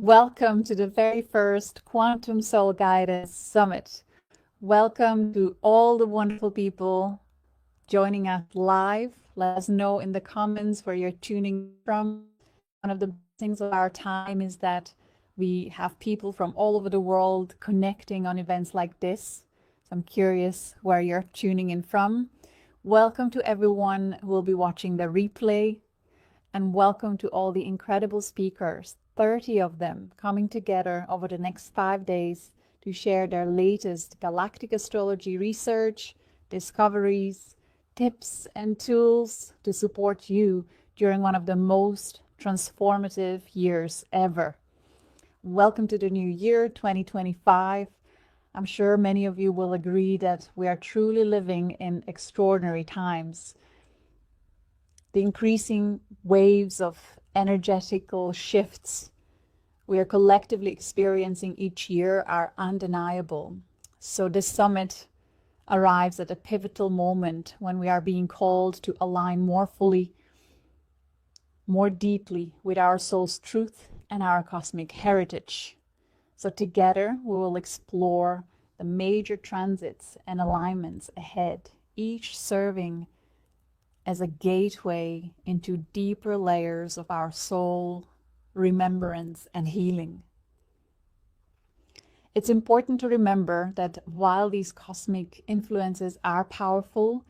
Welcome to the very first Quantum Soul Guidance Summit. Welcome to all the wonderful people joining us live. Let us know in the comments where you're tuning from. One of the things of our time is that we have people from all over the world connecting on events like this. So I'm curious where you're tuning in from. Welcome to everyone who will be watching the replay. And welcome to all the incredible speakers, 30 of them coming together over the next 5 days to share their latest galactic astrology research, discoveries, tips, and tools to support you during one of the most transformative years ever. Welcome to the new year, 2025. I'm sure many of you will agree that we are truly living in extraordinary times. The increasing waves of energetical shifts we are collectively experiencing each year are undeniable. So this summit arrives at a pivotal moment when we are being called to align more fully, more deeply with our soul's truth and our cosmic heritage. So together we will explore the major transits and alignments ahead, each serving as a gateway into deeper layers of our soul, remembrance, and healing. It's important to remember that while these cosmic influences are powerful,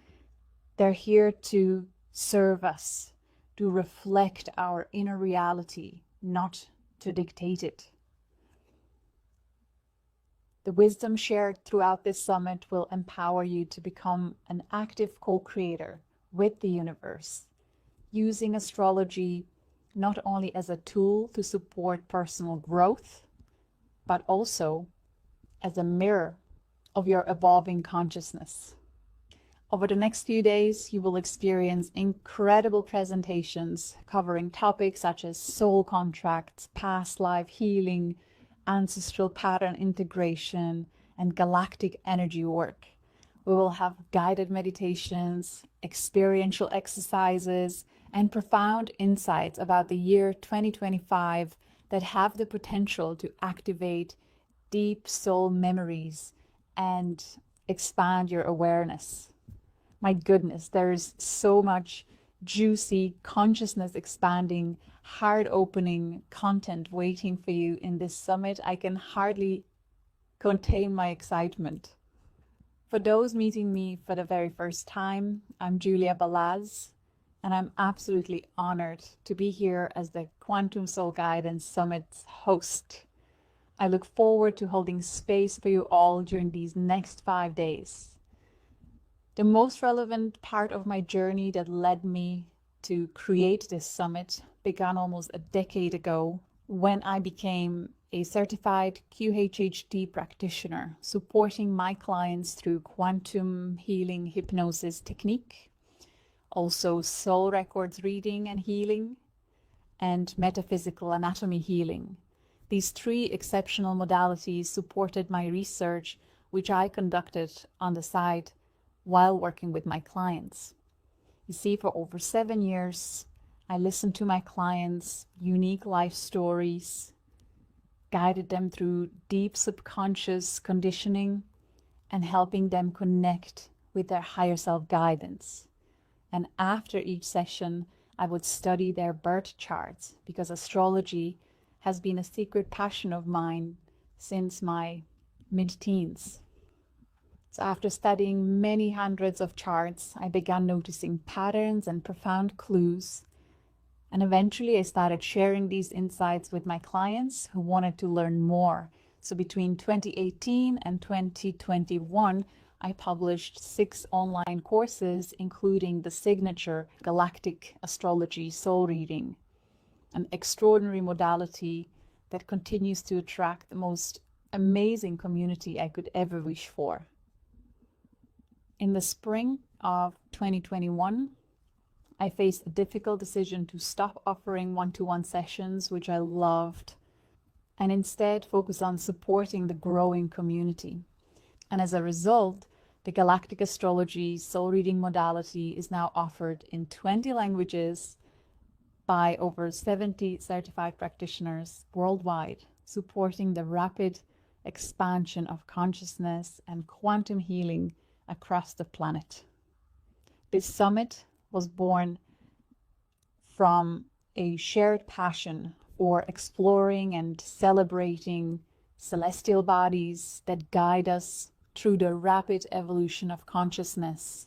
they're here to serve us, to reflect our inner reality, not to dictate it. The wisdom shared throughout this summit will empower you to become an active co-creator with the universe, using astrology not only as a tool to support personal growth, but also as a mirror of your evolving consciousness. Over the next few days, you will experience incredible presentations covering topics such as soul contracts, past life healing, ancestral pattern integration, and galactic energy work. We will have guided meditations, experiential exercises, and profound insights about the year 2025 that have the potential to activate deep soul memories and expand your awareness. My goodness, there is so much juicy, consciousness expanding, heart opening content waiting for you in this summit. I can hardly contain my excitement. For those meeting me for the very first time, I'm Julia Balaz, and I'm absolutely honored to be here as the Quantum Soul Guidance Summit's host. I look forward to holding space for you all during these next 5 days. The most relevant part of my journey that led me to create this summit began almost a decade ago when I became a certified QHHD practitioner, supporting my clients through quantum healing hypnosis technique, also soul records reading and healing, and metaphysical anatomy healing. These 3 exceptional modalities supported my research, which I conducted on the side while working with my clients. You see, for over 7 years, I listened to my clients' unique life stories, guided them through deep subconscious conditioning, and helping them connect with their higher self guidance. And after each session, I would study their birth charts because astrology has been a secret passion of mine since my mid-teens. So after studying many hundreds of charts, I began noticing patterns and profound clues. And eventually I started sharing these insights with my clients who wanted to learn more. So between 2018 and 2021, I published 6 online courses, including the signature Galactic Astrology Soul Reading, an extraordinary modality that continues to attract the most amazing community I could ever wish for. In the spring of 2021, I faced a difficult decision to stop offering one-to-one sessions, which I loved, and instead focus on supporting the growing community. And as a result, the Galactic Astrology Soul Reading modality is now offered in 20 languages by over 70 certified practitioners worldwide, supporting the rapid expansion of consciousness and quantum healing across the planet. This summit was born from a shared passion for exploring and celebrating celestial bodies that guide us through the rapid evolution of consciousness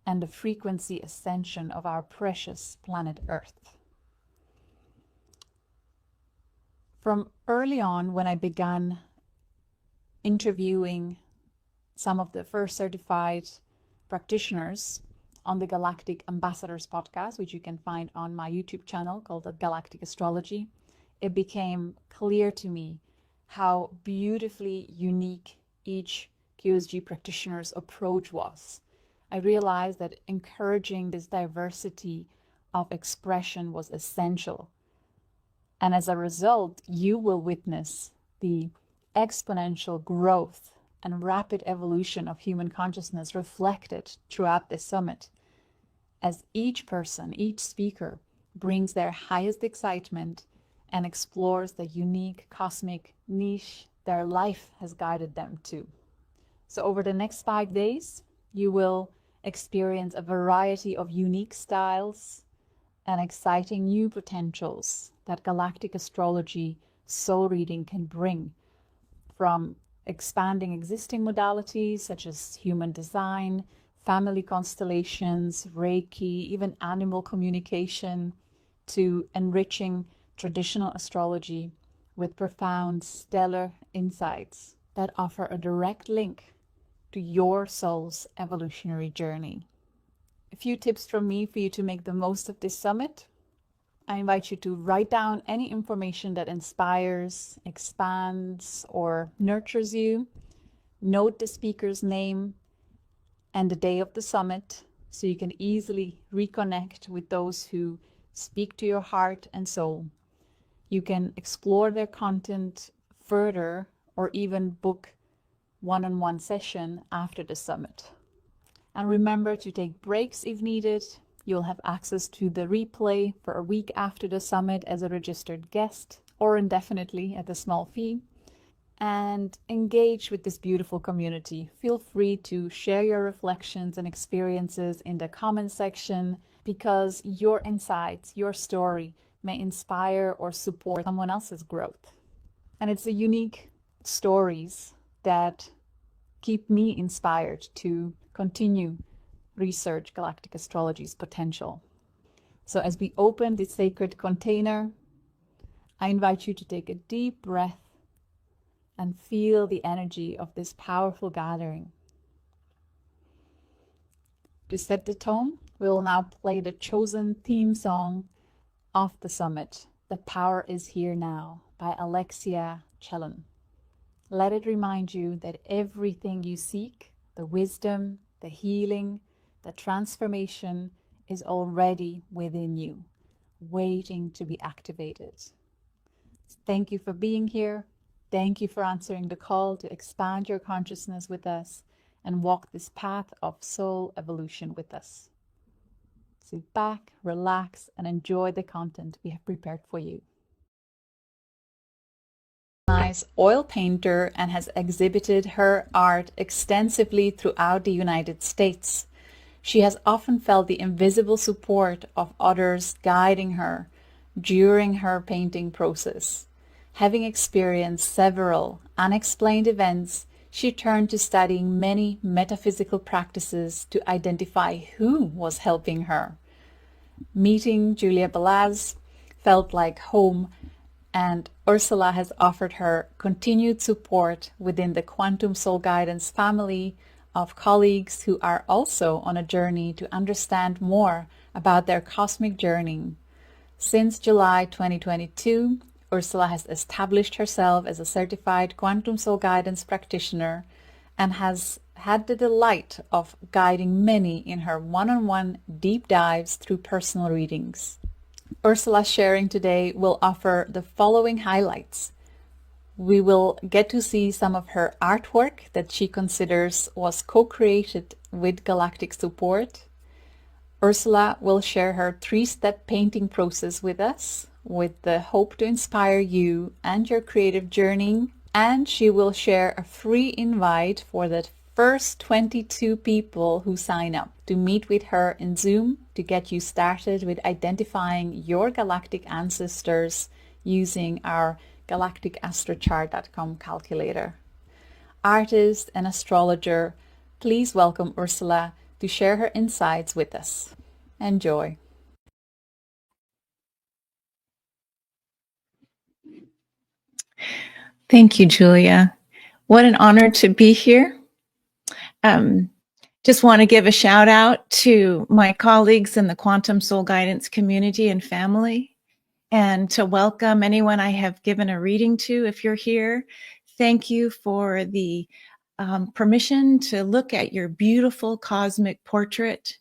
and the frequency ascension of our precious planet Earth. From early on, when I began interviewing some of the first certified practitioners on the Galactic Ambassadors podcast, which you can find on my YouTube channel called the Galactic Astrology, it became clear to me how beautifully unique each QSG practitioner's approach was. I realized that encouraging this diversity of expression was essential. And as a result, you will witness the exponential growth and rapid evolution of human consciousness reflected throughout this summit, as each person, each speaker, brings their highest excitement and explores the unique cosmic niche their life has guided them to. So over the next 5 days, you will experience a variety of unique styles and exciting new potentials that galactic astrology soul reading can bring, from expanding existing modalities such as human design, family constellations, Reiki, even animal communication, to enriching traditional astrology with profound stellar insights that offer a direct link to your soul's evolutionary journey. A few tips from me for you to make the most of this summit. I invite you to write down any information that inspires, expands, or nurtures you. Note the speaker's name and the day of the summit so you can easily reconnect with those who speak to your heart and soul. You can explore their content further or even book one-on-one session after the summit. And remember to take breaks if needed. You'll have access to the replay for a week after the summit as a registered guest or indefinitely at a small fee. And engage with this beautiful community. Feel free to share your reflections and experiences in the comment section, because your insights, your story may inspire or support someone else's growth. And it's the unique stories that keep me inspired to continue research galactic astrology's potential. So as we open this sacred container, I invite you to take a deep breath and feel the energy of this powerful gathering. To set the tone, we will now play the chosen theme song of the summit, "The Power Is Here Now" by Alexia Chellon. Let it remind you that everything you seek, the wisdom, the healing, the transformation, is already within you, waiting to be activated. Thank you for being here. Thank you for answering the call to expand your consciousness with us and walk this path of soul evolution with us. Sit back, relax, and enjoy the content we have prepared for you. Nice oil painter and has exhibited her art extensively throughout the United States. She has often felt the invisible support of others guiding her during her painting process. Having experienced several unexplained events, she turned to studying many metaphysical practices to identify who was helping her. Meeting Julia Balaz felt like home, and Ursula has offered her continued support within the Quantum Soul Guidance family of colleagues who are also on a journey to understand more about their cosmic journey. Since July 2022, Ursula has established herself as a certified Quantum Soul Guidance practitioner and has had the delight of guiding many in her one-on-one deep dives through personal readings. Ursula's sharing today will offer the following highlights. We will get to see some of her artwork that she considers was co-created with galactic support. Ursula will share her 3-step painting process with us, with the hope to inspire you and your creative journey. And she will share a free invite for the first 22 people who sign up to meet with her in Zoom to get you started with identifying your galactic ancestors using our galacticastrochart.com calculator. Artist and astrologer, please welcome Ursula to share her insights with us. Enjoy. Thank you, Julia. What an honor to be here. Just want to give a shout out to my colleagues in the Quantum Soul Guidance community and family, and to welcome anyone I have given a reading to. If you're here, thank you for the permission to look at your beautiful cosmic portrait.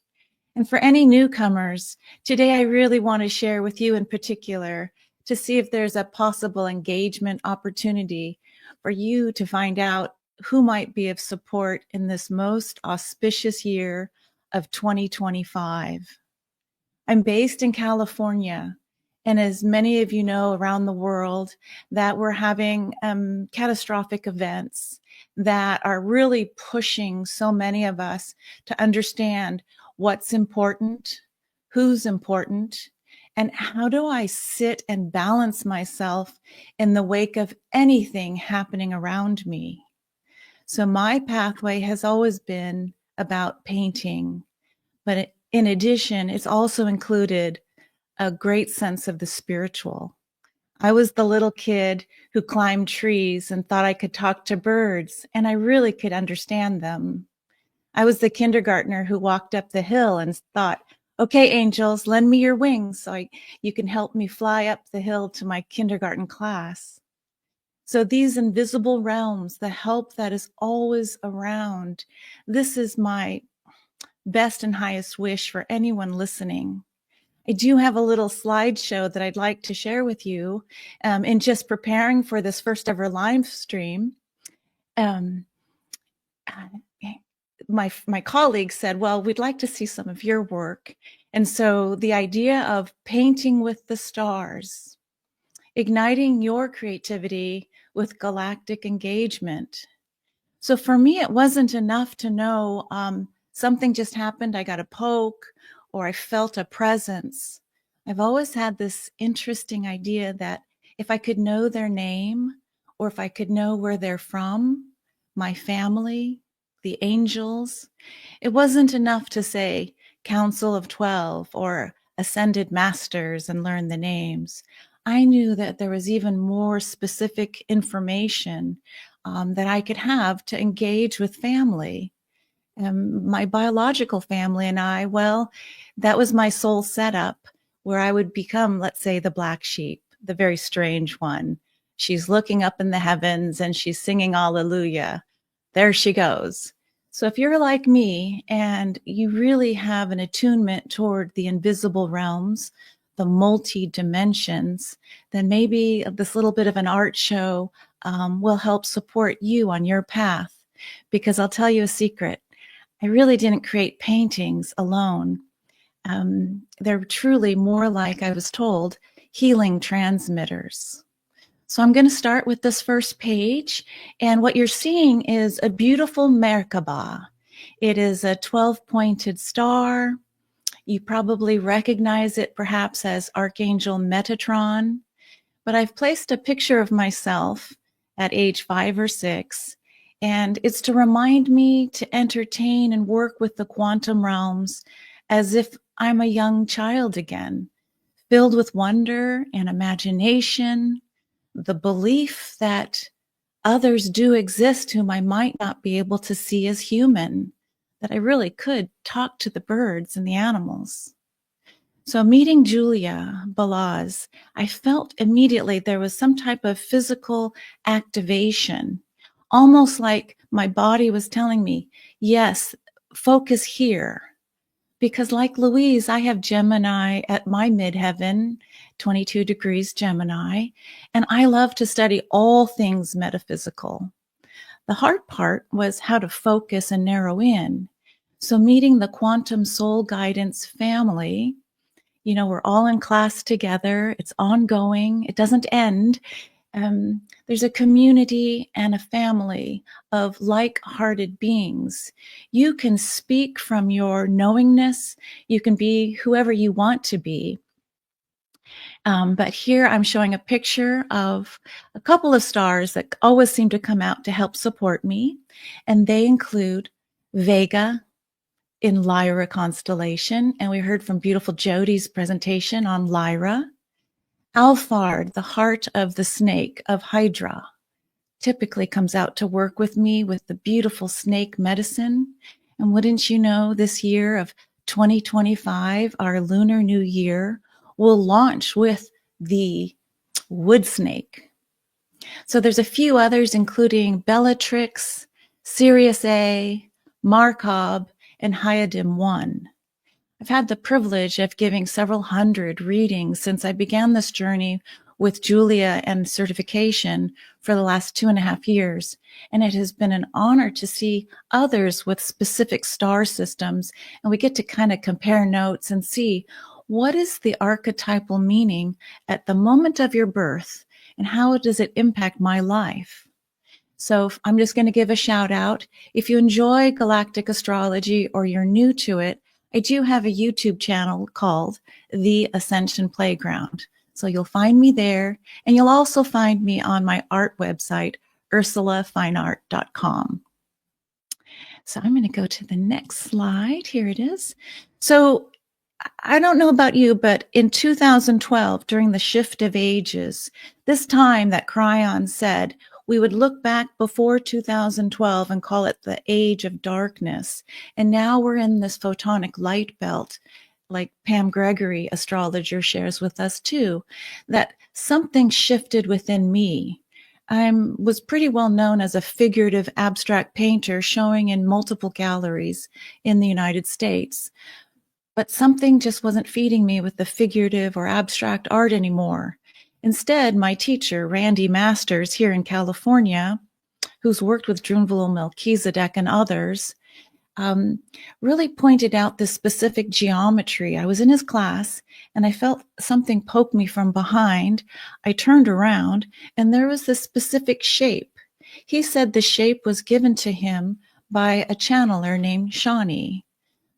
And for any newcomers, today I really want to share with you in particular to see if there's a possible engagement opportunity for you to find out who might be of support in this most auspicious year of 2025. I'm based in California, and as many of you know around the world, that we're having catastrophic events that are really pushing so many of us to understand what's important, who's important, and how do I sit and balance myself in the wake of anything happening around me. So my pathway has always been about painting, but in addition, it's also included a great sense of the spiritual. I was the little kid who climbed trees and thought I could talk to birds, and I really could understand them. I was the kindergartner who walked up the hill and thought, okay, angels, lend me your wings so you can help me fly up the hill to my kindergarten class. So these invisible realms, the help that is always around, this is my best and highest wish for anyone listening. I do have a little slideshow that I'd like to share with you in just preparing for this first ever live stream. My colleague said, well, we'd like to see some of your work. And so the idea of painting with the stars, igniting your creativity with galactic engagement. So for me, it wasn't enough to know something just happened, I got a poke, or I felt a presence. I've always had this interesting idea that if I could know their name, or if I could know where they're from, my family, the angels, it wasn't enough to say Council of 12 or Ascended Masters and learn the names. I knew that there was even more specific information that I could have to engage with family. My biological family and I, well, that was my soul setup where I would become, let's say, the black sheep, the very strange one. She's looking up in the heavens and she's singing Alleluia. There she goes. So if you're like me and you really have an attunement toward the invisible realms, the multi-dimensions, then maybe this little bit of an art show will help support you on your path. Because I'll tell you a secret, I really didn't create paintings alone. They're truly more like, I was told, healing transmitters. So I'm going to start with this first page. And what you're seeing is a beautiful Merkaba. It is a 12-pointed star. You probably recognize it perhaps as Archangel Metatron. But I've placed a picture of myself at age 5 or 6. And it's to remind me to entertain and work with the quantum realms as if I'm a young child again, filled with wonder and imagination, the belief that others do exist whom I might not be able to see as human, that I really could talk to the birds and the animals. So meeting Julia Balaz, I felt immediately there was some type of physical activation, almost like my body was telling me, yes, focus here. Because like Louise, I have Gemini at my midheaven, 22 degrees Gemini, and I love to study all things metaphysical. The hard part was how to focus and narrow in. So meeting the quantum soul guidance family, you know, we're all in class together. It's ongoing. It doesn't end. There's a community and a family of like-hearted beings. You can speak from your knowingness. You can be whoever you want to be. But here I'm showing a picture of a couple of stars that always seem to come out to help support me. And they include Vega in Lyra constellation. And we heard from beautiful Jody's presentation on Lyra. Alphard, the heart of the snake of Hydra, typically comes out to work with me with the beautiful snake medicine. And wouldn't you know, this year of 2025, our Lunar New Year, will launch with the wood snake. So there's a few others, including Bellatrix, Sirius A, Markov, and Hyadim 1. I've had the privilege of giving several hundred readings since I began this journey with Julia and certification for the last 2.5 years. And it has been an honor to see others with specific star systems. And we get to kind of compare notes and see what is the archetypal meaning at the moment of your birth and how does it impact my life? So I'm just going to give a shout out. If you enjoy galactic astrology or you're new to it, I do have a YouTube channel called The Ascension Playground. So you'll find me there, and you'll also find me on my art website, ursulafineart.com. So I'm going to go to the next slide. Here it is. So I don't know about you, but in 2012, during the shift of ages, this time that Cryon said, we would look back before 2012 and call it the age of darkness. And now we're in this photonic light belt, like Pam Gregory, astrologer, shares with us too, that something shifted within me. I was pretty well known as a figurative abstract painter showing in multiple galleries in the United States. But something just wasn't feeding me with the figurative or abstract art anymore. Instead, my teacher, Randy Masters, here in California, who's worked with Drunvalo Melchizedek and others, really pointed out this specific geometry. I was in his class, and I felt something poke me from behind. I turned around, and there was this specific shape. He said the shape was given to him by a channeler named Shawnee.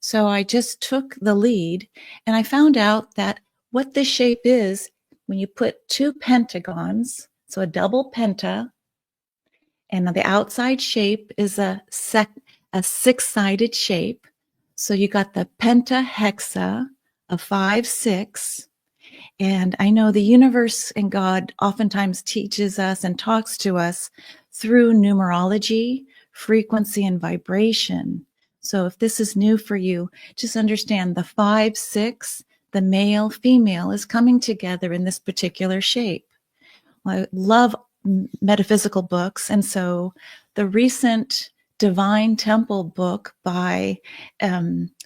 So I just took the lead, and I found out that what this shape is, when you put two pentagons, so a double penta, and the outside shape is a six-sided shape. So you got the pentahexa of 5, 6. And I know the universe and God oftentimes teaches us and talks to us through numerology, frequency, and vibration. So if this is new for you, just understand the 5, 6, the male, female is coming together in this particular shape. I love metaphysical books. And so the recent Divine Temple book by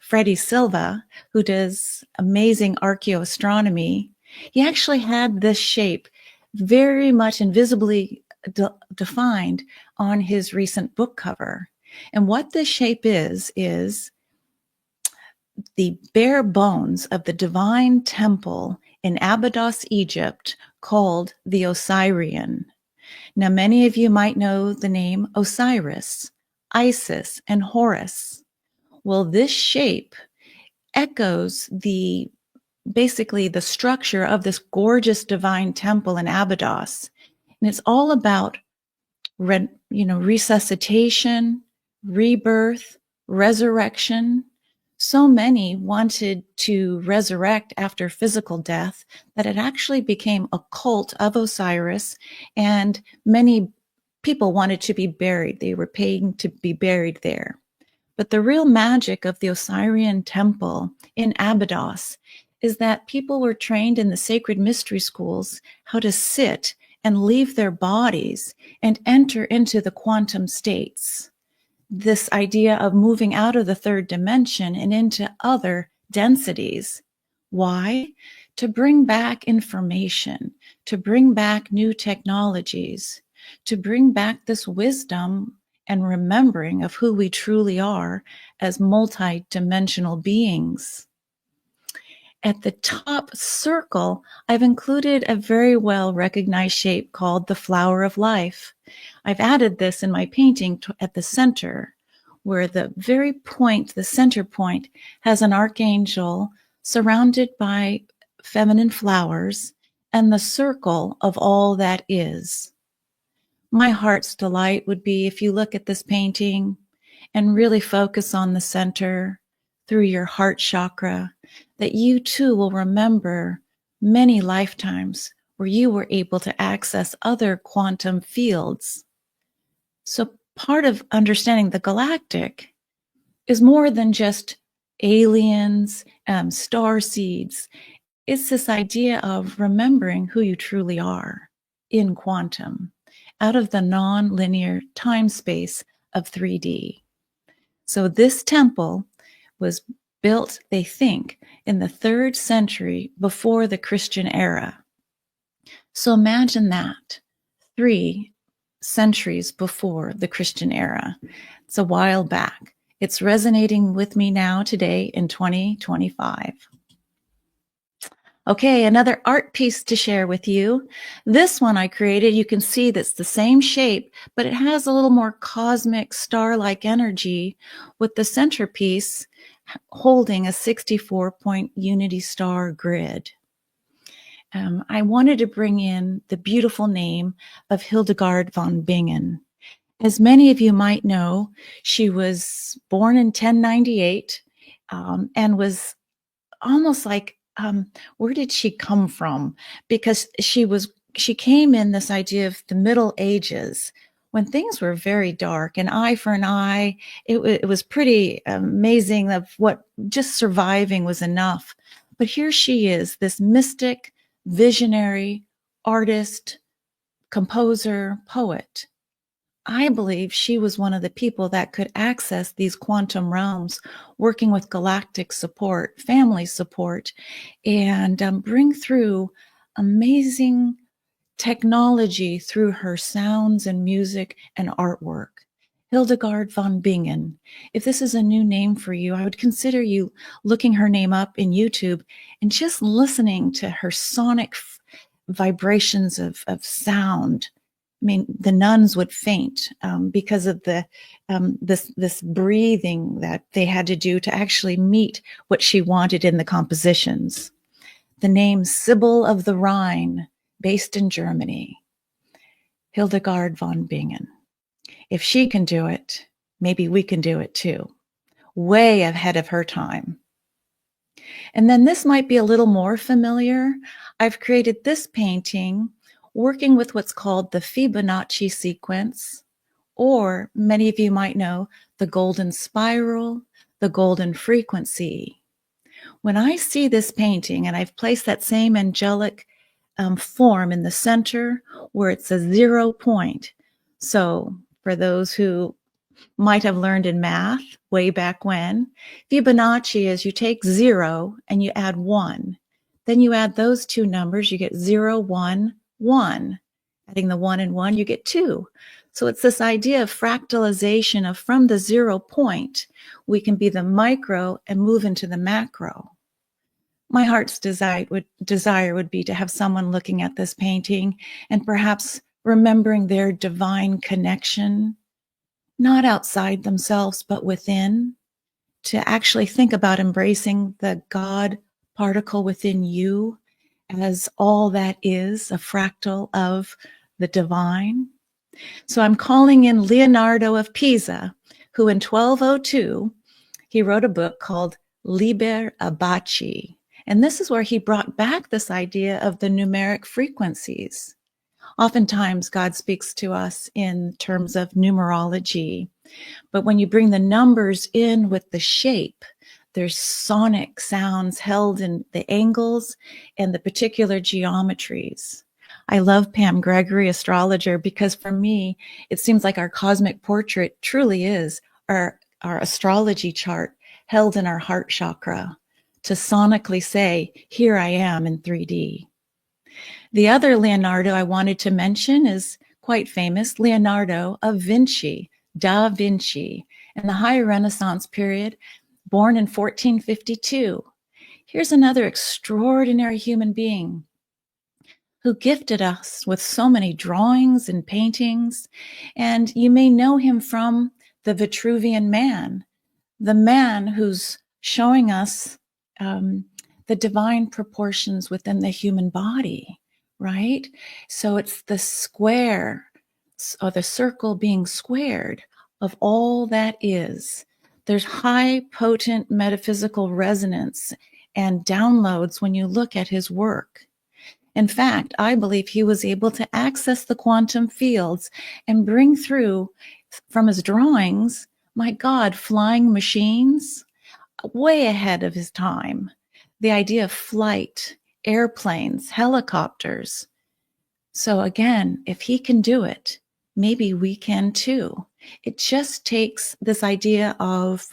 Freddie Silva, who does amazing archaeoastronomy, he actually had this shape very much invisibly defined on his recent book cover. And what this shape is the bare bones of the divine temple in Abydos, Egypt, called the Osirian. Now, many of you might know the name Osiris, Isis, and Horus. Well, this shape echoes basically the structure of this gorgeous divine temple in Abydos. And it's all about resuscitation, rebirth, resurrection. So many wanted to resurrect after physical death that it actually became a cult of Osiris, and many people wanted to be buried. They were paying to be buried there. But the real magic of the Osirian temple in Abydos is that people were trained in the sacred mystery schools how to sit and leave their bodies and enter into the quantum states. This idea of moving out of the third dimension and into other densities. Why? To bring back information, to bring back new technologies, to bring back this wisdom and remembering of who we truly are as multidimensional beings. At the top circle, I've included a very well recognized shape called the flower of life. I've added this in my painting at the center, where the very point, the center point, has an archangel surrounded by feminine flowers and the circle of all that is. My heart's delight would be if you look at this painting and really focus on the center through your heart chakra, that you too will remember many lifetimes where you were able to access other quantum fields. So part of understanding the galactic is more than just aliens, star seeds. It's this idea of remembering who you truly are in quantum, out of the non-linear time space of 3D. So this temple was built, they think, in the 3rd century before the Christian era. So imagine that, 3 centuries before the Christian era. It's a while back. It's resonating with me now today in 2025. Okay, another art piece to share with you. This one I created, you can see that's the same shape, but it has a little more cosmic star-like energy with the centerpiece holding a 64-point unity star grid. I wanted to bring in the beautiful name of Hildegard von Bingen. As many of you might know, she was born in 1098 and was almost like, where did she come from? Because she came in this idea of the Middle Ages when things were very dark, an eye for an eye. It was pretty amazing of what just surviving was enough. But here she is, this mystic, visionary, artist, composer, poet. I believe she was one of the people that could access these quantum realms, working with galactic support, family support, and bring through amazing technology through her sounds and music and artwork. Hildegard von Bingen. If this is a new name for you, I would consider you looking her name up in YouTube and just listening to her sonic vibrations of sound. I mean, the nuns would faint because of the this breathing that they had to do to actually meet what she wanted in the compositions. The name Sibyl of the Rhine, based in Germany. Hildegard von Bingen. If she can do it, maybe we can do it too. Way ahead of her time. And then this might be a little more familiar. I've created this painting working with what's called the Fibonacci sequence, or many of you might know the golden spiral, the golden frequency. When I see this painting, and I've placed that same angelic form in the center where it's a 0 point. So for those who might have learned in math way back when, Fibonacci is you take 0 and you add 1. Then you add those two numbers, you get 0, 1, 1. Adding the 1 and 1, you get 2. So it's this idea of fractalization of from the 0 point, we can be the micro and move into the macro. My heart's desire would be to have someone looking at this painting and perhaps remembering their divine connection, not outside themselves, but within, to actually think about embracing the God particle within you as all that is, a fractal of the divine. So I'm calling in Leonardo of Pisa, who in 1202, he wrote a book called Liber Abaci. And this is where he brought back this idea of the numeric frequencies. Oftentimes, God speaks to us in terms of numerology, but when you bring the numbers in with the shape, there's sonic sounds held in the angles and the particular geometries. I love Pam Gregory, astrologer, because for me, it seems like our cosmic portrait truly is our astrology chart held in our heart chakra to sonically say, here I am in 3D. The other Leonardo I wanted to mention is quite famous, Leonardo of Vinci, Da Vinci, in the High Renaissance period, born in 1452. Here's another extraordinary human being who gifted us with so many drawings and paintings. And you may know him from the Vitruvian Man, the man who's showing us the divine proportions within the human body, right? So it's the square, or the circle being squared of all that is. There's high potent metaphysical resonance and downloads when you look at his work. In fact, I believe he was able to access the quantum fields and bring through from his drawings, my God, flying machines, way ahead of his time. The idea of flight, airplanes, helicopters. So again, if he can do it, maybe we can too. It just takes this idea of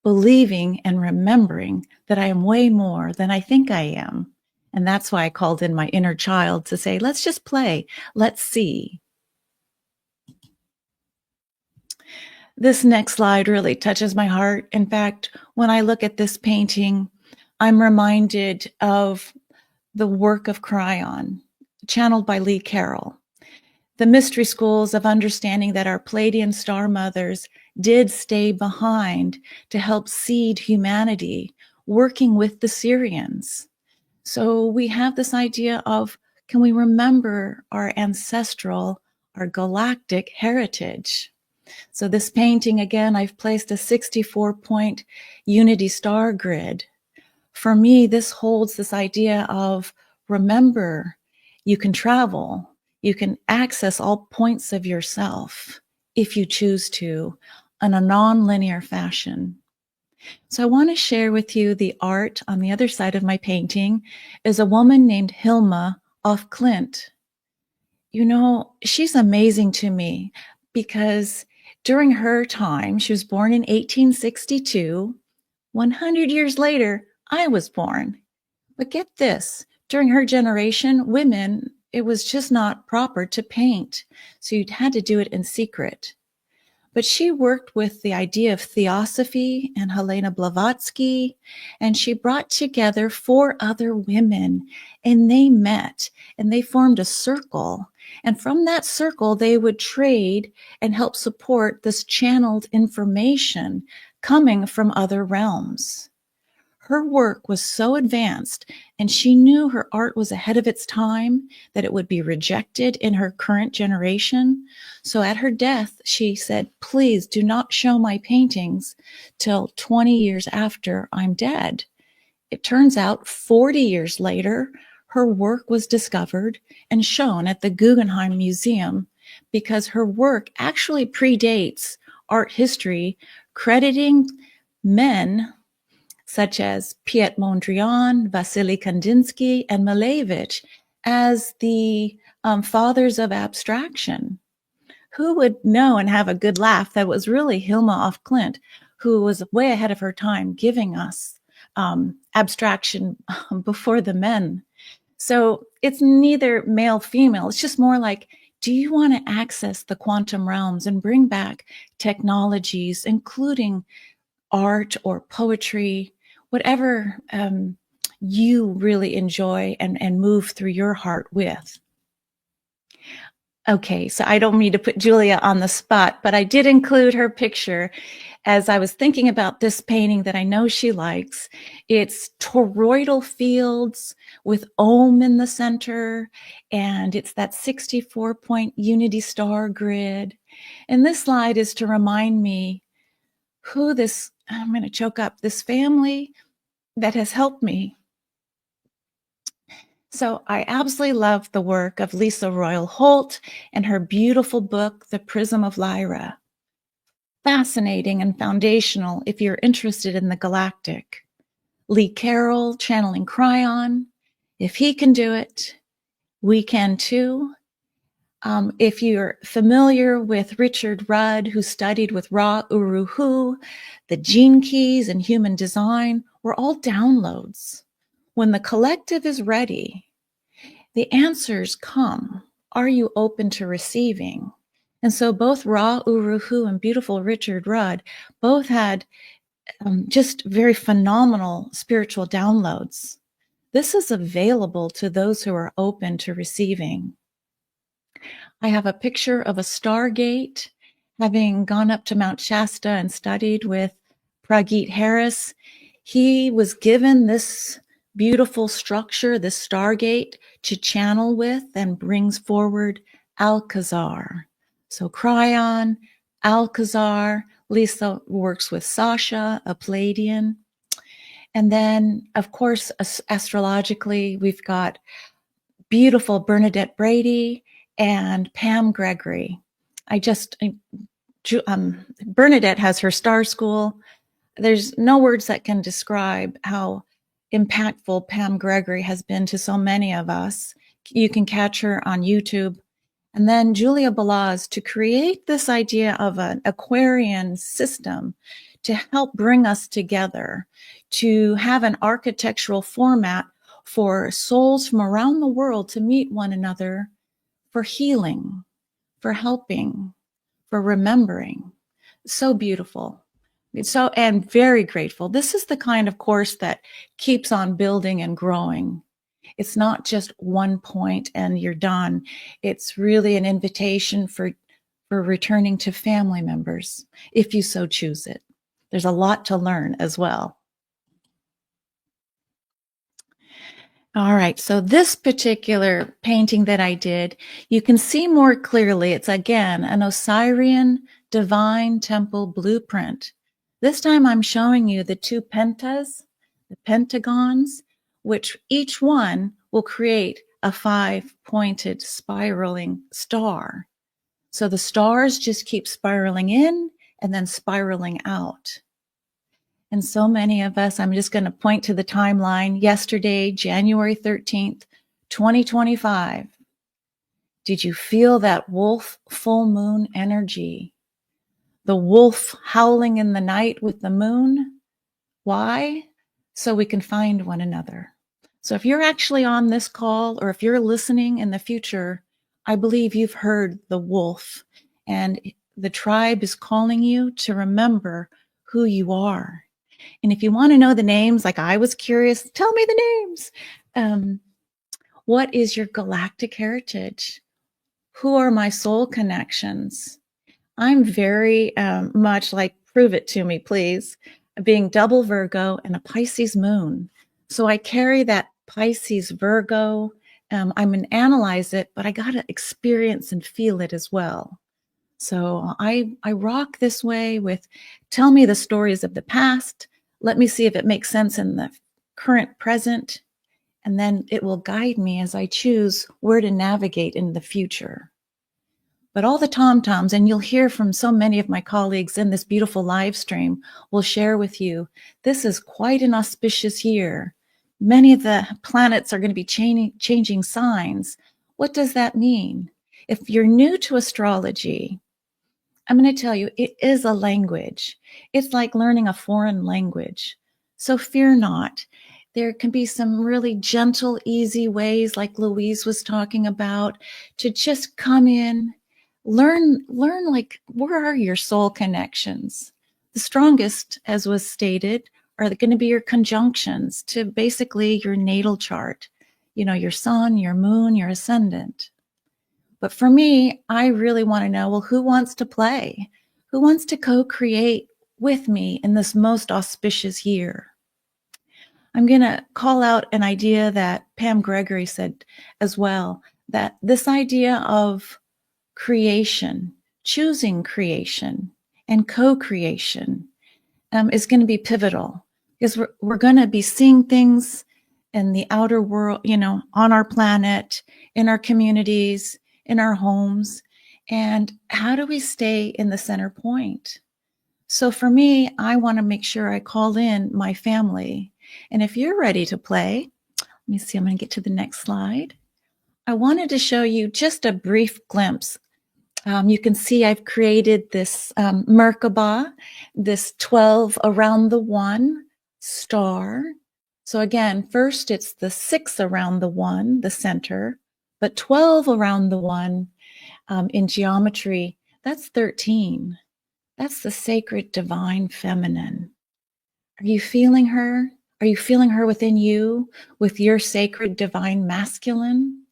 believing and remembering that I am way more than I think I am. And that's why I called in my inner child to say, let's just play. Let's see. This next slide really touches my heart. In fact, when I look at this painting, I'm reminded of the work of Cryon, channeled by Lee Carroll. The mystery schools of understanding that our Pleiadian star mothers did stay behind to help seed humanity, working with the Syrians. So we have this idea of, can we remember our ancestral, our galactic heritage? So this painting, again, I've placed a 64-point unity star grid. For me, this holds this idea of, remember, you can travel, you can access all points of yourself if you choose to in a non-linear fashion. So I want to share with you the art on the other side of my painting is a woman named Hilma af Klint. You know, she's amazing to me because during her time, she was born in 1862. 100 years later, I was born. But get this, during her generation, women, it was just not proper to paint. So you had to do it in secret. But she worked with the idea of theosophy and Helena Blavatsky, and she brought together 4 other women, and they met, and they formed a circle. And from that circle, they would trade and help support this channeled information coming from other realms. Her work was so advanced, and she knew her art was ahead of its time, that it would be rejected in her current generation. So at her death, she said, please do not show my paintings till 20 years after I'm dead. It turns out 40 years later, her work was discovered and shown at the Guggenheim Museum because her work actually predates art history, crediting men such as Piet Mondrian, Vasily Kandinsky, and Malevich as the fathers of abstraction. Who would know and have a good laugh that it was really Hilma af Klint, who was way ahead of her time, giving us abstraction before the men. So it's neither male, female. It's just more like, do you want to access the quantum realms and bring back technologies, including art or poetry, whatever you really enjoy and move through your heart with? Okay, so I don't mean to put Julia on the spot, but I did include her picture as I was thinking about this painting that I know she likes. It's toroidal fields with Om in the center, and it's that 64-point unity star grid. And this slide is to remind me who this, I'm going to choke up, this family that has helped me. So I absolutely love the work of Lisa Royal Holt and her beautiful book, The Prism of Lyra. Fascinating and foundational if you're interested in the galactic. Lee Carroll channeling Cryon. If he can do it, we can too. If you're familiar with Richard Rudd, who studied with Ra Uru Hu, the gene keys and human design were all downloads. When the collective is ready, the answers come. Are you open to receiving? And so both Ra Uru Hu and beautiful Richard Rudd both had just very phenomenal spiritual downloads. This is available to those who are open to receiving. I have a picture of a stargate, having gone up to Mount Shasta and studied with Prageet Harris. He was given this beautiful structure, this stargate, to channel with, and brings forward Alcazar. So Cryon, Alcazar. Lisa works with Sasha, a Palladian. And then, of course, astrologically, we've got beautiful Bernadette Brady and Pam Gregory. Bernadette has her star school. There's no words that can describe how impactful Pam Gregory has been to so many of us. You can catch her on YouTube. And then Julia Balaz, to create this idea of an Aquarian system to help bring us together, to have an architectural format for souls from around the world to meet one another for healing, for helping, for remembering. So beautiful. And very grateful. This is the kind of course that keeps on building and growing. It's not just one point and you're done. It's really an invitation for returning to family members, if you so choose it. There's a lot to learn as well. All right, so this particular painting that I did, you can see more clearly. It's, again, an Osirian divine temple blueprint. This time I'm showing you the two pentas, the pentagons, which each one will create a 5-pointed spiraling star. So the stars just keep spiraling in and then spiraling out. And so many of us, I'm just going to point to the timeline. Yesterday, January 13th, 2025. Did you feel that wolf full moon energy? The wolf howling in the night with the moon? Why? So we can find one another. So if you're actually on this call, or if you're listening in the future, I believe you've heard the wolf, and the tribe is calling you to remember who you are. And if you want to know the names, like I was curious, tell me the names. What is your galactic heritage? Who are my soul connections? I'm very much like, prove it to me, please, being double Virgo and a Pisces moon. So I carry that Pisces Virgo. I'm going to analyze it, but I got to experience and feel it as well. So I rock this way with, tell me the stories of the past. Let me see if it makes sense in the current present. And then it will guide me as I choose where to navigate in the future. But all the tom-toms, and you'll hear from so many of my colleagues in this beautiful live stream, will share with you, this is quite an auspicious year. Many of the planets are going to be changing signs. What does that mean? If you're new to astrology, I'm going to tell you, it is a language. It's like learning a foreign language. So fear not. There can be some really gentle, easy ways, like Louise was talking about, to just come in, learn like, where are your soul connections? The strongest, as was stated, are going to be your conjunctions to basically your natal chart. You know, your sun, your moon, your ascendant. But for me, I really want to know, well, who wants to play? Who wants to co-create with me in this most auspicious year? I'm going to call out an idea that Pam Gregory said as well, that this idea of creation, choosing creation and co-creation is going to be pivotal, because we're going to be seeing things in the outer world, you know, on our planet, in our communities, in our homes. And how do we stay in the center point? So for me, I want to make sure I call in my family. And if you're ready to play, let me see, I'm going to get to the next slide. I wanted to show you just a brief glimpse. You can see I've created this Merkaba, this 12 around the 1 star. So again, first it's the 6 around the 1, the center, but 12 around the 1 in geometry. That's 13. That's the sacred divine feminine. Are you feeling her? Are you feeling her within you with your sacred divine masculine?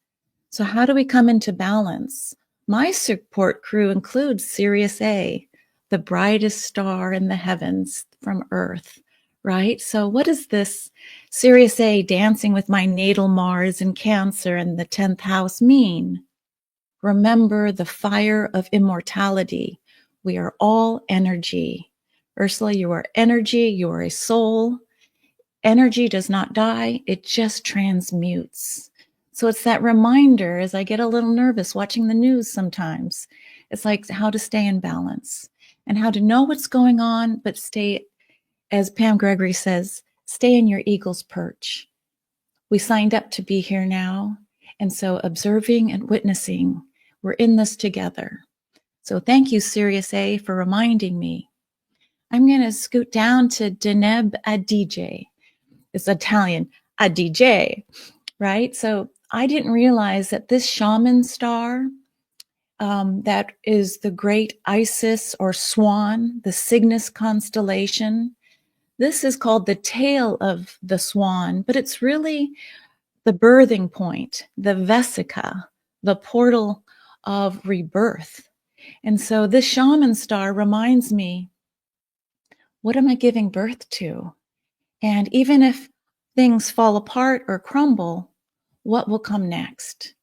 So how do we come into balance? My support crew includes Sirius A, the brightest star in the heavens from Earth, right? So what is this Sirius A dancing with my natal Mars in Cancer and the 10th house mean? Remember the fire of immortality. We are all energy. Ursula, you are energy. You are a soul. Energy does not die. It just transmutes. So it's that reminder as I get a little nervous watching the news sometimes. It's like how to stay in balance and how to know what's going on, but stay, as Pam Gregory says, stay in your eagle's perch. We signed up to be here now. And so observing and witnessing, we're in this together. So thank you, Sirius A, for reminding me. I'm going to scoot down to Deneb Adige. It's Italian, Adige, right? So I didn't realize that this shaman star, that is the great Isis or Swan, the Cygnus constellation. This is called the tail of the swan, but it's really the birthing point, the vesica, the portal of rebirth. And so this shaman star reminds me, what am I giving birth to? And even if things fall apart or crumble, what will come next?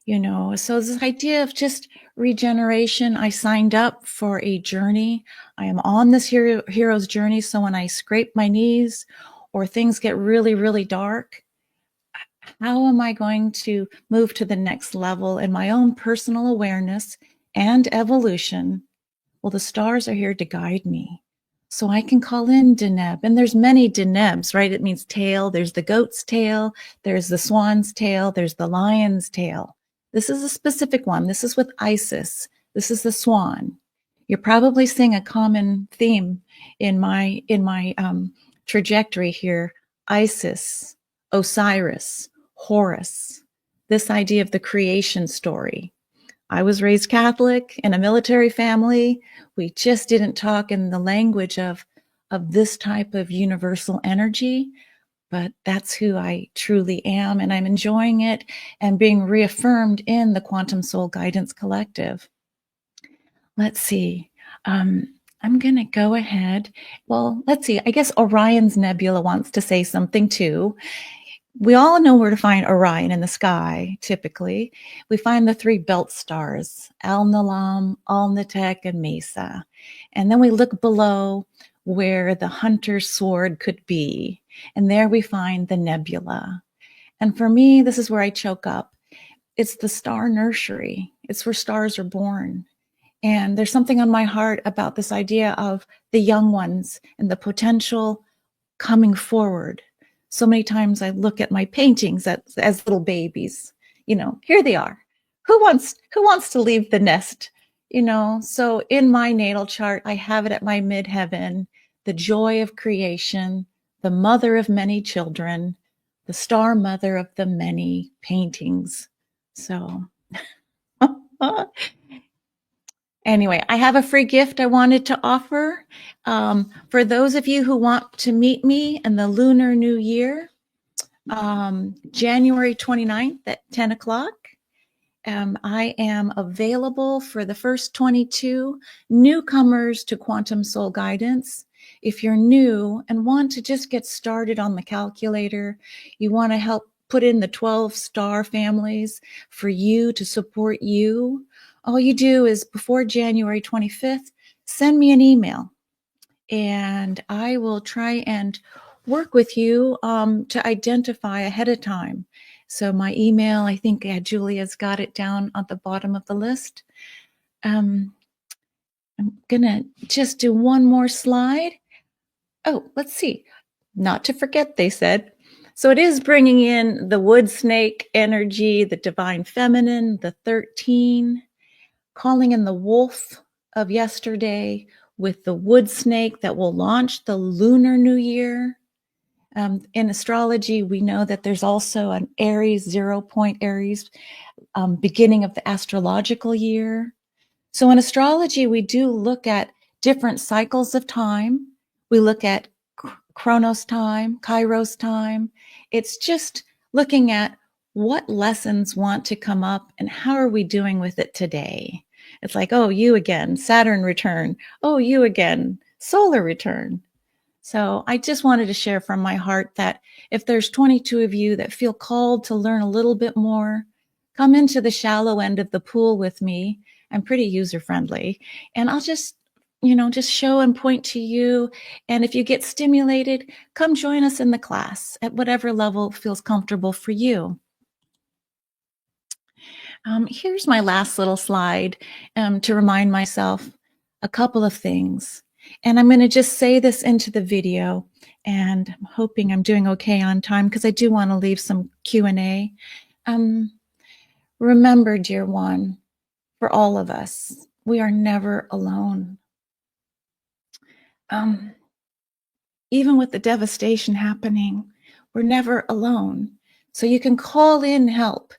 You know, so this idea of just regeneration, I signed up for a journey. I am on this hero's journey. So when I scrape my knees or things get really, really dark, how am I going to move to the next level in my own personal awareness and evolution? Well, the stars are here to guide me. So I can call in Deneb. And there's many Denebs, right? It means tail. There's the goat's tail. There's the swan's tail. There's the lion's tail. This is a specific one. This is with Isis. This is the swan. You're probably seeing a common theme in my trajectory here. Isis, Osiris, Horus, this idea of the creation story. I was raised Catholic in a military family. We just didn't talk in the language of this type of universal energy, but that's who I truly am, and I'm enjoying it and being reaffirmed in the Quantum Soul Guidance Collective. Let's see. I'm going to go ahead. Well, let's see. I guess Orion's Nebula wants to say something too. We all know where to find Orion in the sky, typically. We find the 3 belt stars, Al-Nalam, Al-Natek, and Mesa. And then we look below where the hunter's sword could be. And there we find the nebula. And for me, this is where I choke up. It's the star nursery. It's where stars are born. And there's something on my heart about this idea of the young ones and the potential coming forward. So many times I look at my paintings as little babies, you know, here they are. Who wants to leave the nest? You know, so in my natal chart, I have it at my midheaven, the joy of creation, the mother of many children, the star mother of the many paintings. So anyway, I have a free gift I wanted to offer. For those of you who want to meet me in the Lunar New Year, January 29th at 10 o'clock, I am available for the first 22 newcomers to Quantum Soul Guidance. If you're new and want to just get started on the calculator, you want to help put in the 12 star families for you to support you, all you do is before January 25th, send me an email and I will try and work with you to identify ahead of time. So my email, I think Julia's got it down at the bottom of the list. I'm gonna just do one more slide. Oh, let's see. Not to forget, they said. So it is bringing in the wood snake energy, the divine feminine, the 13, calling in the wolf of yesterday with the wood snake that will launch the Lunar New Year. In astrology, we know that there's also an Aries, 0 point Aries, beginning of the astrological year. So in astrology, we do look at different cycles of time. We look at Chronos time, Kairos time. It's just looking at what lessons want to come up and how are we doing with it today? It's like, oh, you again, Saturn return. Oh, you again, solar return. So I just wanted to share from my heart that if there's 22 of you that feel called to learn a little bit more, come into the shallow end of the pool with me. I'm pretty user friendly, and I'll just, just show and point to you. And if you get stimulated, come join us in the class at whatever level feels comfortable for you. Here's my last little slide to remind myself a couple of things. And I'm going to just say this into the video, and I'm hoping I'm doing okay on time because I do want to leave some Q&A. Remember, dear one, for all of us, we are never alone. Even with the devastation happening, we're never alone. So you can call in help.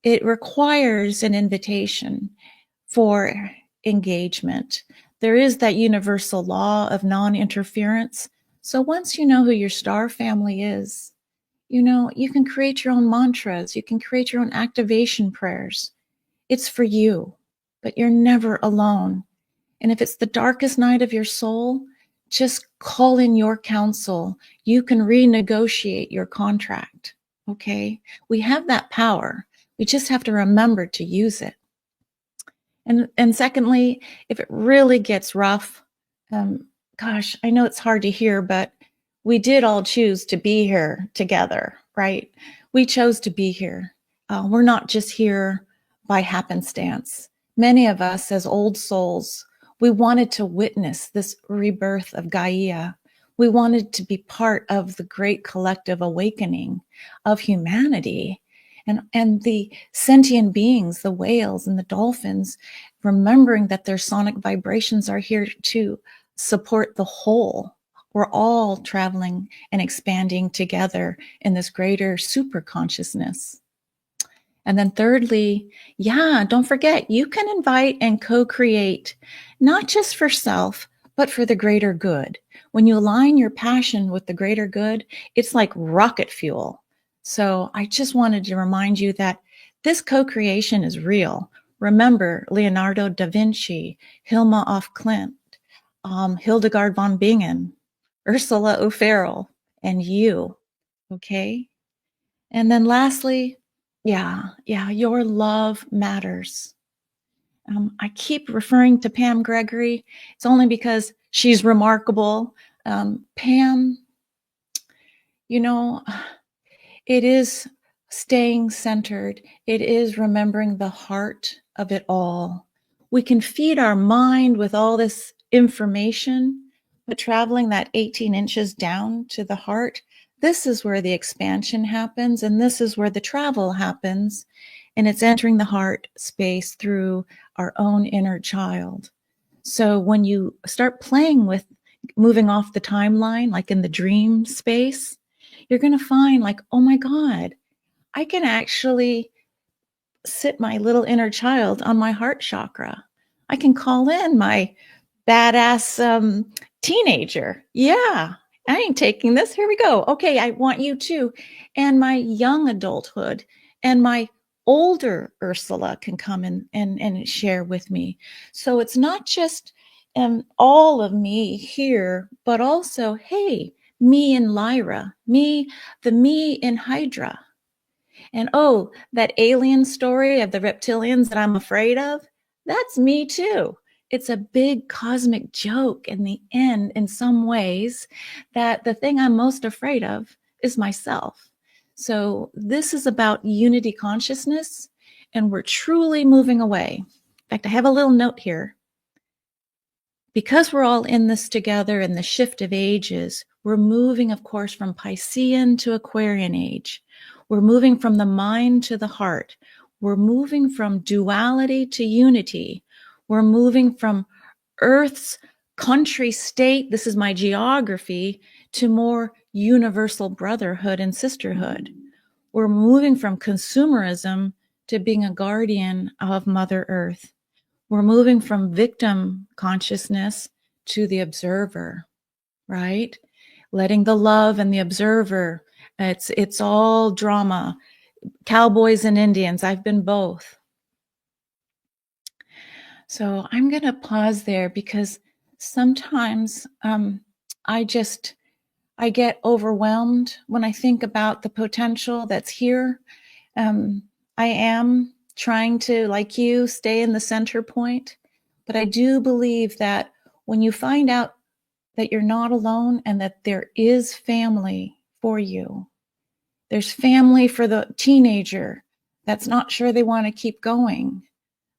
It requires an invitation for engagement. There is that universal law of non-interference. So once you know who your star family is, you can create your own mantras. You can create your own activation prayers. It's for you, but you're never alone. And if it's the darkest night of your soul, just call in your counsel. You can renegotiate your contract. Okay? We have that power. We just have to remember to use it. And secondly, if it really gets rough, gosh, I know it's hard to hear, but we did all choose to be here together, right? We chose to be here. We're not just here by happenstance. Many of us as old souls, we wanted to witness this rebirth of Gaia. We wanted to be part of the great collective awakening of humanity. And the sentient beings, the whales and the dolphins, remembering that their sonic vibrations are here to support the whole. We're all traveling and expanding together in this greater super consciousness. And then thirdly, don't forget, you can invite and co-create, not just for self, but for the greater good. When you align your passion with the greater good, it's like rocket fuel. So I just wanted to remind you that this co-creation is real. Remember Leonardo da Vinci, Hilma af Klint, Hildegard von Bingen, Ursula O'Farrell, and you, okay? And then lastly, your love matters. I keep referring to Pam Gregory. It's only because she's remarkable. Pam, it is staying centered. It is remembering the heart of it all. We can feed our mind with all this information, but traveling that 18 inches down to the heart, this is where the expansion happens, and this is where the travel happens, and it's entering the heart space through our own inner child. So when you start playing with moving off the timeline, like in the dream space, you're going to find like, oh my God, I can actually sit my little inner child on my heart chakra. I can call in my badass teenager. Yeah, I ain't taking this. Here we go. Okay, I want you to. And my young adulthood and my older Ursula can come in and share with me. So it's not just all of me here, but also, hey, me in Lyra, the me in Hydra. And oh, that alien story of the reptilians that I'm afraid of, that's me too. It's a big cosmic joke in the end, in some ways, that the thing I'm most afraid of is myself. So this is about unity consciousness, and we're truly moving away. In fact, I have a little note here. Because we're all in this together in the shift of ages, we're moving, of course, from Piscean to Aquarian age. We're moving from the mind to the heart. We're moving from duality to unity. We're moving from Earth's country state, this is my geography, to more universal brotherhood and sisterhood. We're moving from consumerism to being a guardian of Mother Earth. We're moving from victim consciousness to the observer, right? Letting the love and the observer, it's all drama. Cowboys and Indians, I've been both. So I'm going to pause there because sometimes I get overwhelmed when I think about the potential that's here. I am trying to, like you, stay in the center point, but I do believe that when you find out that you're not alone and that there is family for you, there's family for the teenager that's not sure they want to keep going.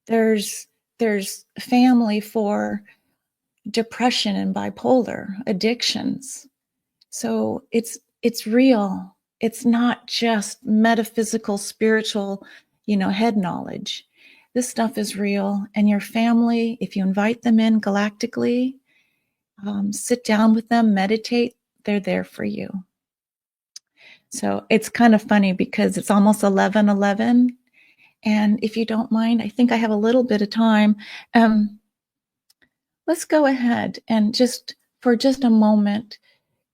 There's family for depression and bipolar addictions. So it's real. It's not just metaphysical, spiritual, head knowledge. This stuff is real. And your family, if you invite them in galactically, sit down with them, meditate, they're there for you. So it's kind of funny because it's almost 11:11. And if you don't mind, I think I have a little bit of time. Let's go ahead and for just a moment,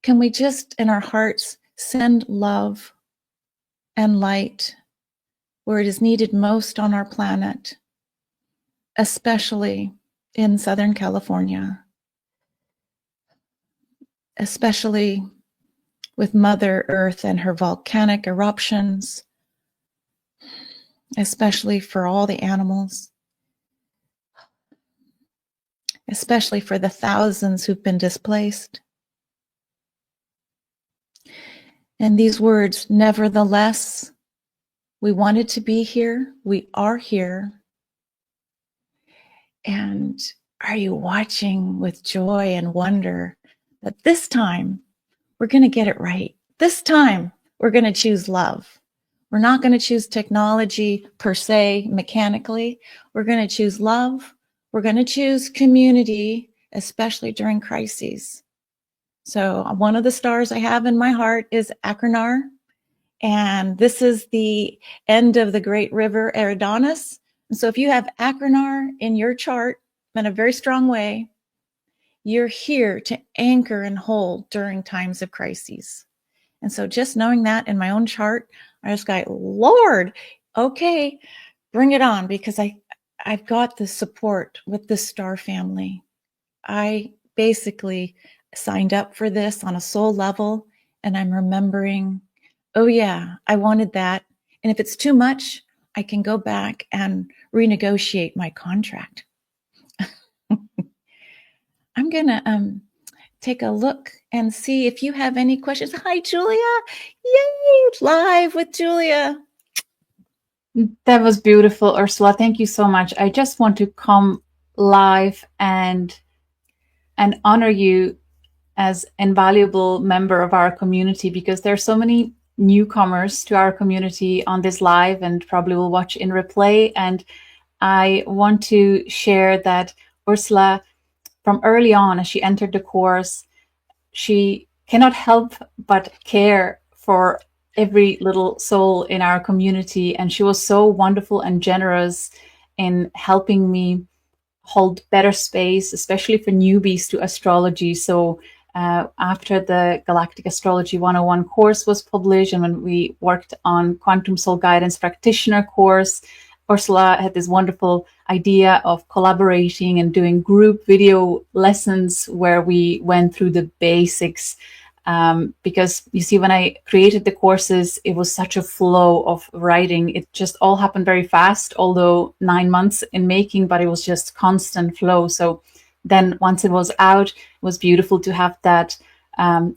can we just in our hearts send love and light where it is needed most on our planet, especially in Southern California, especially with Mother Earth and her volcanic eruptions, especially for all the animals, especially for the thousands who've been displaced. And these words, nevertheless, we wanted to be here, we are here. And are you watching with joy and wonder that this time we're going to get it right? This time we're going to choose love. We're not going to choose technology per se, mechanically. We're going to choose love. We're going to choose community, especially during crises. So one of the stars I have in my heart is Achernar. And this is the end of the great river Eridanus. And so if you have Achernar in your chart in a very strong way, you're here to anchor and hold during times of crises. And so just knowing that in my own chart, I was like, Lord, okay, bring it on, because I've got the support with the star family. I basically signed up for this on a soul level, and I'm remembering, oh yeah, I wanted that. And if it's too much, I can go back and renegotiate my contract. I'm going to take a look and see if you have any questions. Hi, Julia. Yay, live with Julia. That was beautiful, Ursula. Thank you so much. I just want to come live and honor you as invaluable member of our community, because there are so many newcomers to our community on this live and probably will watch in replay. And I want to share that Ursula, from early on, as she entered the course, she cannot help but care for every little soul in our community. And she was so wonderful and generous in helping me hold better space, especially for newbies to astrology. So after the Galactic Astrology 101 course was published, and when we worked on Quantum Soul Guidance Practitioner course, Ursula had this wonderful idea of collaborating and doing group video lessons where we went through the basics. Because you see, when I created the courses, it was such a flow of writing. It just all happened very fast, although 9 months in making, but it was just constant flow. So then once it was out, it was beautiful to have that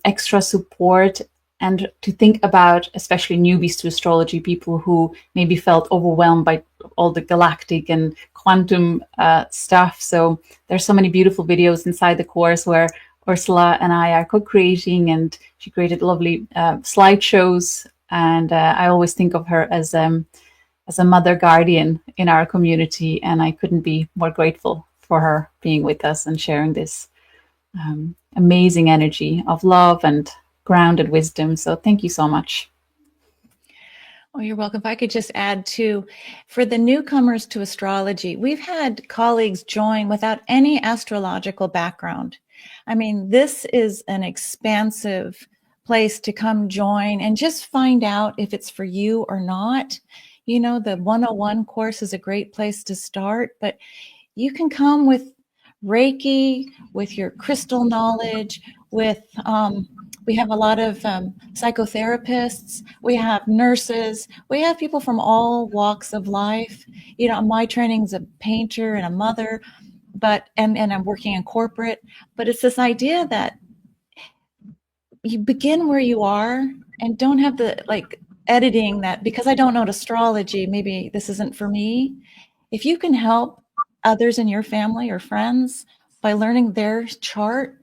extra support and to think about, especially newbies to astrology, people who maybe felt overwhelmed by all the galactic and quantum stuff. So there's so many beautiful videos inside the course where Ursula and I are co-creating, and she created lovely slideshows. And I always think of her as a mother guardian in our community. And I couldn't be more grateful for her being with us and sharing this amazing energy of love and grounded wisdom. So thank you so much. Oh, you're welcome. If I could just add too, for the newcomers to astrology, we've had colleagues join without any astrological background. I mean, this is an expansive place to come join and just find out if it's for you or not. You know, the 101 course is a great place to start, but you can come with Reiki, with your crystal knowledge, with we have a lot of psychotherapists, we have nurses, we have people from all walks of life. You know, my training's a painter and a mother, but and I'm working in corporate, but it's this idea that you begin where you are and don't have the like editing that because I don't know astrology, maybe this isn't for me. If you can help others in your family or friends by learning their chart,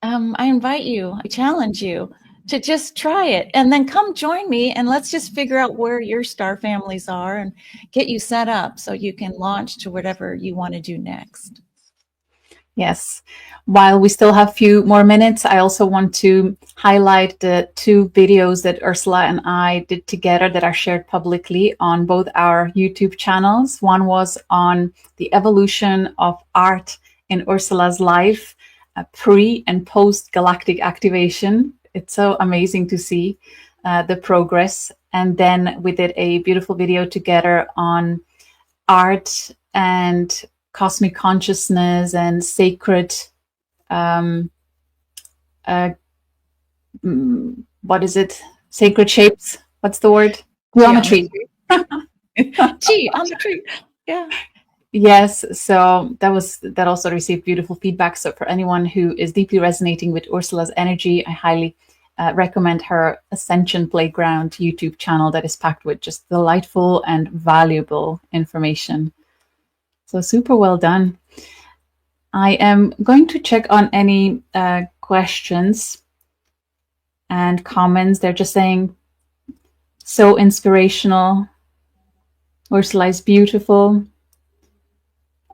I invite you, I challenge you to just try it and then come join me and let's just figure out where your star families are and get you set up so you can launch to whatever you want to do next. Yes. While we still have a few more minutes, I also want to highlight the 2 videos that Ursula and I did together that are shared publicly on both our YouTube channels. One was on the evolution of art in Ursula's life, pre and post galactic activation. It's so amazing to see the progress. And then we did a beautiful video together on art and cosmic consciousness and sacred, what is it? Sacred shapes. What's the word? Geometry. Geometry. Yeah. Yes. So that also received beautiful feedback. So for anyone who is deeply resonating with Ursula's energy, I highly recommend her Ascension Playground YouTube channel that is packed with just delightful and valuable information. So super well done. I am going to check on any questions and comments. They're just saying, so inspirational. Ursula is beautiful.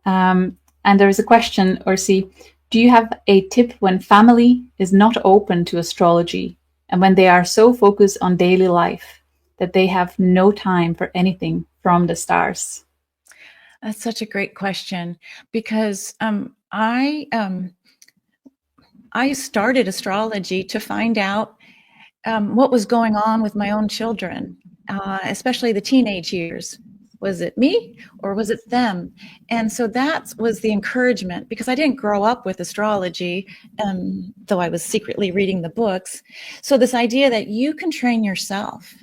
And there is a question, Ursie, do you have a tip when family is not open to astrology and when they are so focused on daily life that they have no time for anything from the stars? That's such a great question because I started astrology to find out what was going on with my own children, especially the teenage years. Was it me or was it them? And so that was the encouragement because I didn't grow up with astrology, though I was secretly reading the books. So this idea that you can train yourself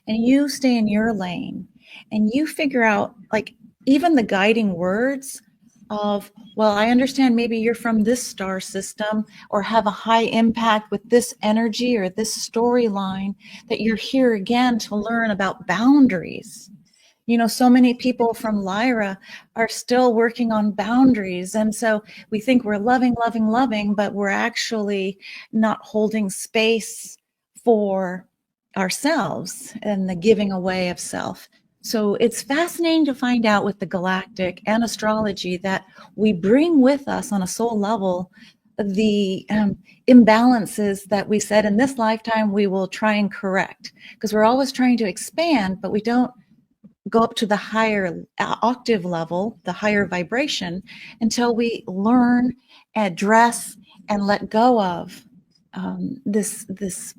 and you stay in your lane and you figure out like even the guiding words of, well, I understand maybe you're from this star system or have a high impact with this energy or this storyline, that you're here again to learn about boundaries. You know, so many people from Lyra are still working on boundaries. And so we think we're loving, loving, loving, but we're actually not holding space for ourselves and the giving away of self. So it's fascinating to find out with the galactic and astrology that we bring with us on a soul level the imbalances that we said in this lifetime we will try and correct, because we're always trying to expand, but we don't go up to the higher octave level, the higher vibration, until we learn, address, and let go of these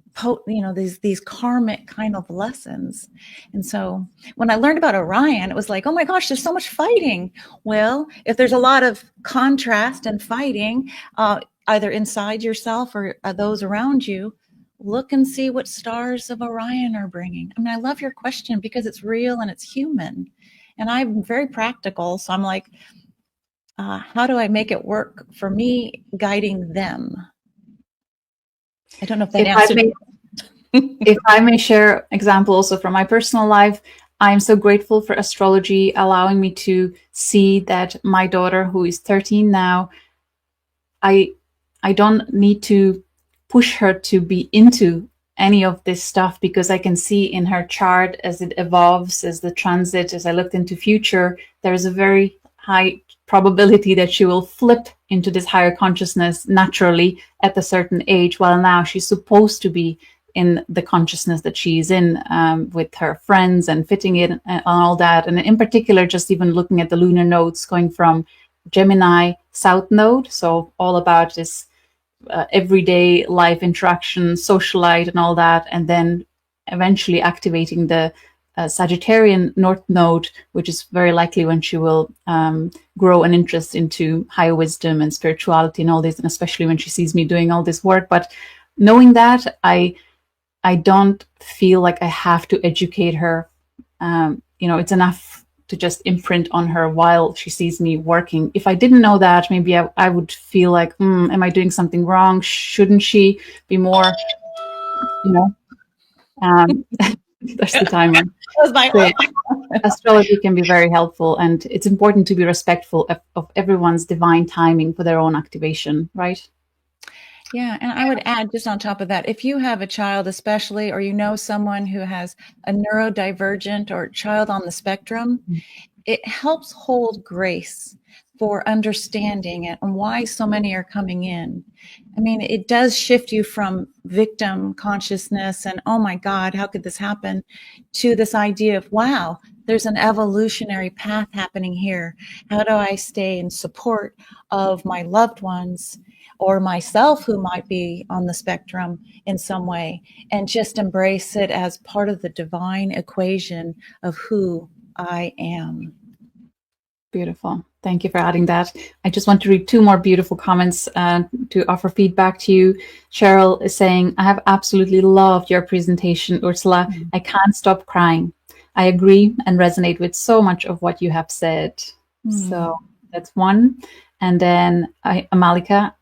karmic kind of lessons. And so when I learned about Orion, it was like, oh my gosh, there's so much fighting. Well, if there's a lot of contrast and fighting, either inside yourself or those around you, look and see what stars of Orion are bringing. I mean, I love your question because it's real and it's human. And I'm very practical. So I'm like, how do I make it work for me guiding them? I don't know if that answered. If I may share example also from my personal life, I'm so grateful for astrology allowing me to see that my daughter, who is 13 now, I don't need to push her to be into any of this stuff because I can see in her chart as it evolves, as the transit, as I looked into future, there's a very high probability that she will flip into this higher consciousness naturally at a certain age, while now she's supposed to be in the consciousness that she's in, with her friends and fitting in and all that. And in particular, just even looking at the lunar nodes going from Gemini South Node, so all about this everyday life interaction, socialite and all that, and then eventually activating the Sagittarian North Node, which is very likely when she will grow an interest into higher wisdom and spirituality and all this, and especially when she sees me doing all this work. But knowing that, I don't feel like I have to educate her. It's enough to just imprint on her while she sees me working. If I didn't know that, maybe I would feel like, am I doing something wrong? Shouldn't she be more, there's the timer. So astrology can be very helpful, and it's important to be respectful of everyone's divine timing for their own activation, right? Yeah, and I would add just on top of that, if you have a child especially, or you know someone who has a neurodivergent or child on the spectrum, it helps hold grace for understanding it and why so many are coming in. I mean, it does shift you from victim consciousness and, oh my God, how could this happen, to this idea of, wow, there's an evolutionary path happening here. How do I stay in support of my loved ones or myself who might be on the spectrum in some way, and just embrace it as part of the divine equation of who I am. Beautiful. Thank you for adding that. I just want to read 2 more beautiful comments to offer feedback to you. Cheryl is saying, I have absolutely loved your presentation, Ursula. I can't stop crying. I agree and resonate with so much of what you have said. So that's one. And then Amalika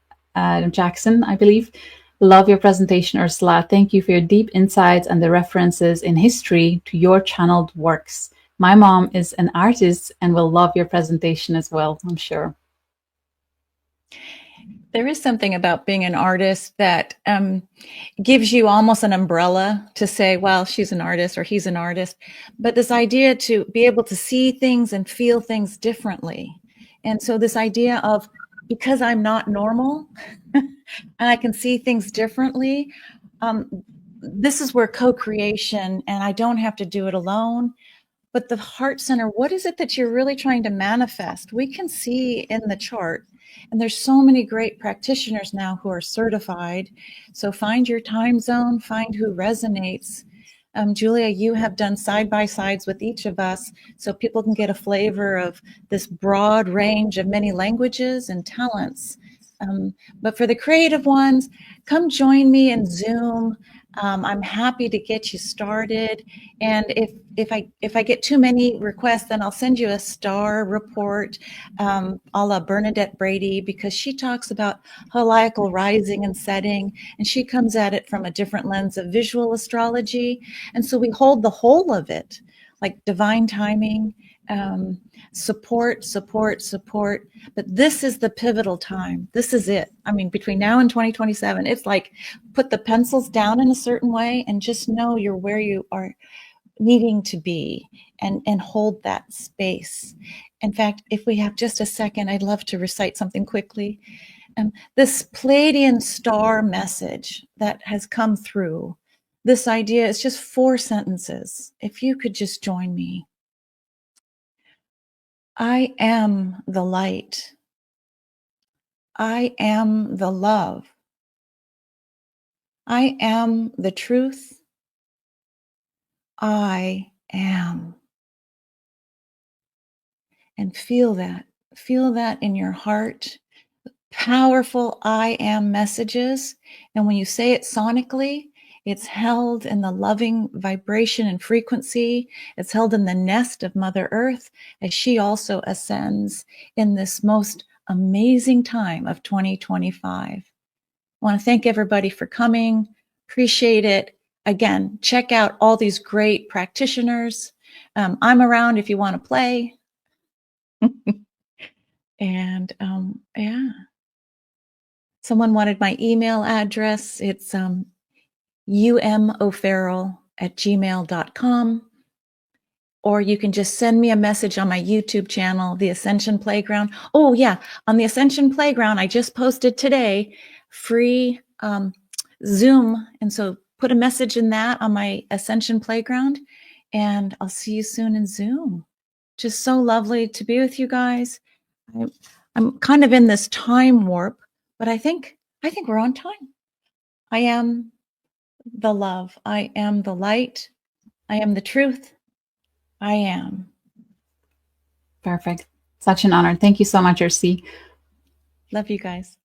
Jackson, I believe. Love your presentation, Ursula. Thank you for your deep insights and the references in history to your channeled works. My mom is an artist and will love your presentation as well, I'm sure. There is something about being an artist that gives you almost an umbrella to say, well, she's an artist or he's an artist. But this idea to be able to see things and feel things differently. And so this idea of, because I'm not normal and I can see things differently, this is where co-creation, and I don't have to do it alone. But the heart center, what is it that you're really trying to manifest? We can see in the chart, and there's so many great practitioners now who are certified. So find your time zone, find who resonates. Julia, you have done side-by-sides with each of us so people can get a flavor of this broad range of many languages and talents. But for the creative ones, come join me in Zoom. I'm happy to get you started. And if I get too many requests, then I'll send you a star report, a la Bernadette Brady, because she talks about heliacal rising and setting, and she comes at it from a different lens of visual astrology. And so we hold the whole of it, like divine timing, support. But this is the pivotal time. This is it. I mean, between now and 2027, it's like put the pencils down in a certain way and just know you're where you are needing to be, and hold that space. In fact, if we have just a second, I'd love to recite something quickly. This Pleiadian star message that has come through, this idea is just 4 sentences. If you could just join me. I am the light. I am the love. I am the truth. I am. And feel that in your heart. Powerful I am messages. And when you say it sonically, it's held in the loving vibration and frequency. It's held in the nest of Mother Earth as she also ascends in this most amazing time of 2025. I want to thank everybody for coming. Appreciate it. Again, check out all these great practitioners. I'm around if you want to play. And yeah. Someone wanted my email address. It's umofarrell@gmail.com. Or you can just send me a message on my YouTube channel, the Ascension Playground. Oh yeah, on the Ascension Playground, I just posted today free Zoom. And so put a message in that on my Ascension Playground, and I'll see you soon in Zoom. Just so lovely to be with you guys. I'm kind of in this time warp, but I think we're on time. I am the love. I am the light. I am the truth. I am. Perfect. Such an honor. Thank you so much, Ursie. Love you guys.